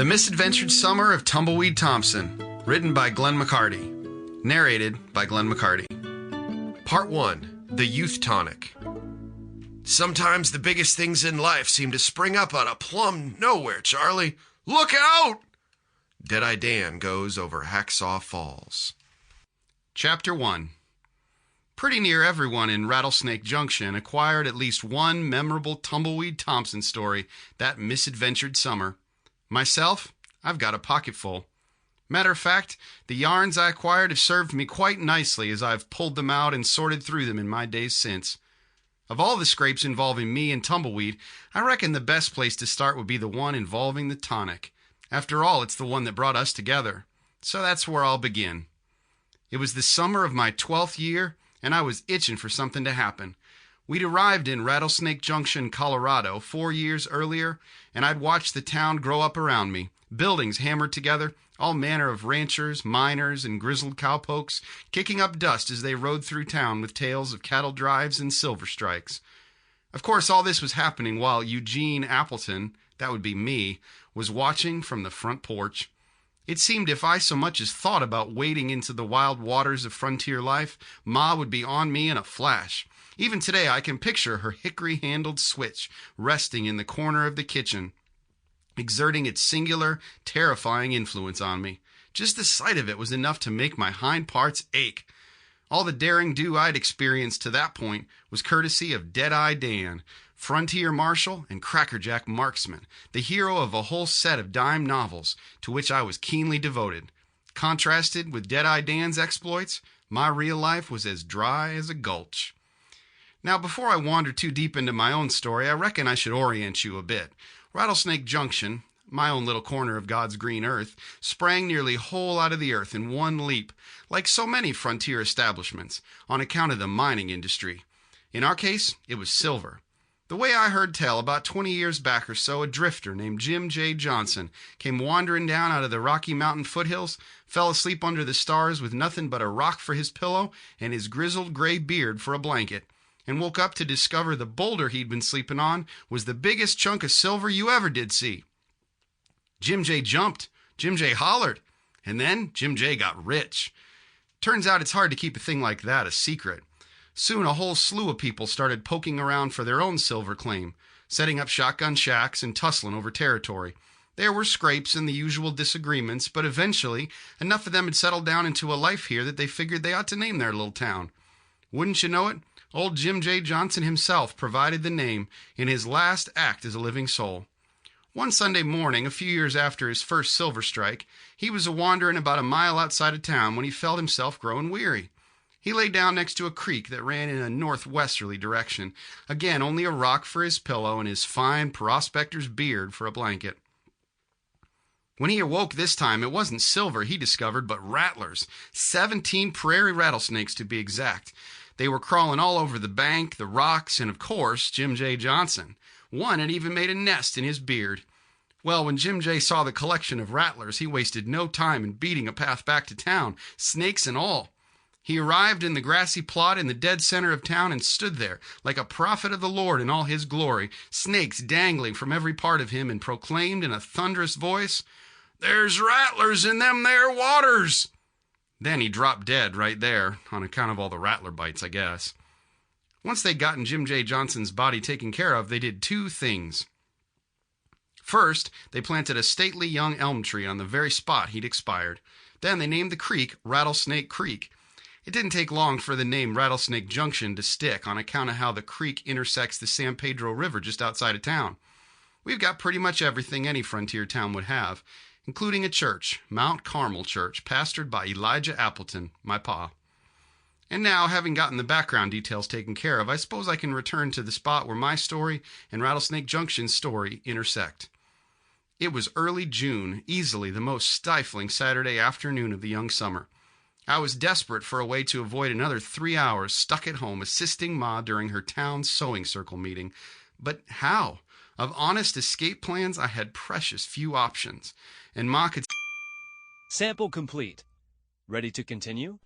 Misadventured Summer of Tumbleweed Thompson, written by Glenn McCarty, narrated by Glenn McCarty. Part 1, The Youth Tonic. Sometimes the biggest things in life seem to spring up out of plumb nowhere, Charlie. Look out! Deadeye Dan goes over Hacksaw Falls. Chapter 1. Pretty near everyone in Rattlesnake Junction acquired at least one memorable Tumbleweed Thompson story that misadventured summer. Myself, I've got a pocketful. Matter of fact, the yarns I acquired have served me quite nicely as I've pulled them out and sorted through them in my days since. Of all the scrapes involving me and Tumbleweed, I reckon the best place to start would be the one involving the tonic. After all, it's the one that brought us together. So that's where I'll begin. It was the summer of my 12th year, and I was itching for something to happen. We'd arrived in Rattlesnake Junction, Colorado, 4 years earlier, and I'd watched the town grow up around me. Buildings hammered together, all manner of ranchers, miners, and grizzled cowpokes, kicking up dust as they rode through town with tales of cattle drives and silver strikes. Of course, all this was happening while Eugene Appleton, that would be me, was watching from the front porch. It seemed if I so much as thought about wading into the wild waters of frontier life, Ma would be on me in a flash. Even today I can picture her hickory-handled switch resting in the corner of the kitchen, exerting its singular, terrifying influence on me. Just the sight of it was enough to make my hind parts ache. All the daring-do I'd experienced to that point was courtesy of Deadeye Dan, frontier marshal and crackerjack marksman, the hero of a whole set of dime novels to which I was keenly devoted. Contrasted with Deadeye Dan's exploits, my real life was as dry as a gulch. Now, before I wander too deep into my own story, I reckon I should orient you a bit. Rattlesnake Junction, my own little corner of God's green earth, sprang nearly whole out of the earth in one leap, like so many frontier establishments, on account of the mining industry. In our case, it was silver. The way I heard tell, about 20 years back or so, a drifter named Jim J. Johnson came wandering down out of the Rocky Mountain foothills, fell asleep under the stars with nothing but a rock for his pillow and his grizzled gray beard for a blanket, and woke up to discover the boulder he'd been sleeping on was the biggest chunk of silver you ever did see. Jim J. jumped, Jim J. hollered, and then Jim J. got rich. Turns out it's hard to keep a thing like that a secret. Soon a whole slew of people started poking around for their own silver claim, setting up shotgun shacks and tussling over territory. There were scrapes and the usual disagreements, but eventually enough of them had settled down into a life here that they figured they ought to name their little town. Wouldn't you know it, old Jim J. Johnson himself provided the name in his last act as a living soul. One Sunday morning, a few years after his first silver strike, he was a-wandering about a mile outside of town when he felt himself growing weary. He lay down next to a creek that ran in a northwesterly direction. Again, only a rock for his pillow and his fine prospector's beard for a blanket. When he awoke this time, it wasn't silver he discovered, but rattlers. 17 prairie rattlesnakes, to be exact. They were crawling all over the bank, the rocks, and of course, Jim J. Johnson. One had even made a nest in his beard. Well, when Jim J. saw the collection of rattlers, he wasted no time in beating a path back to town, snakes and all. He arrived in the grassy plot in the dead center of town and stood there, like a prophet of the Lord in all his glory, snakes dangling from every part of him, and proclaimed in a thunderous voice, "There's rattlers in them there waters!" Then he dropped dead right there, on account of all the rattler bites, I guess. Once they'd gotten Jim J. Johnson's body taken care of, they did two things. First, they planted a stately young elm tree on the very spot he'd expired. Then they named the creek Rattlesnake Creek. It didn't take long for the name Rattlesnake Junction to stick on account of how the creek intersects the San Pedro River just outside of town. We've got pretty much everything any frontier town would have, including a church, Mount Carmel Church, pastored by Elijah Appleton, my pa. And now, having gotten the background details taken care of, I suppose I can return to the spot where my story and Rattlesnake Junction's story intersect. It was early June, easily the most stifling Saturday afternoon of the young summer. I was desperate for a way to avoid another 3 hours stuck at home assisting Ma during her town sewing circle meeting. But how? Of honest escape plans, I had precious few options, and Ma could... Sample complete. Ready to continue?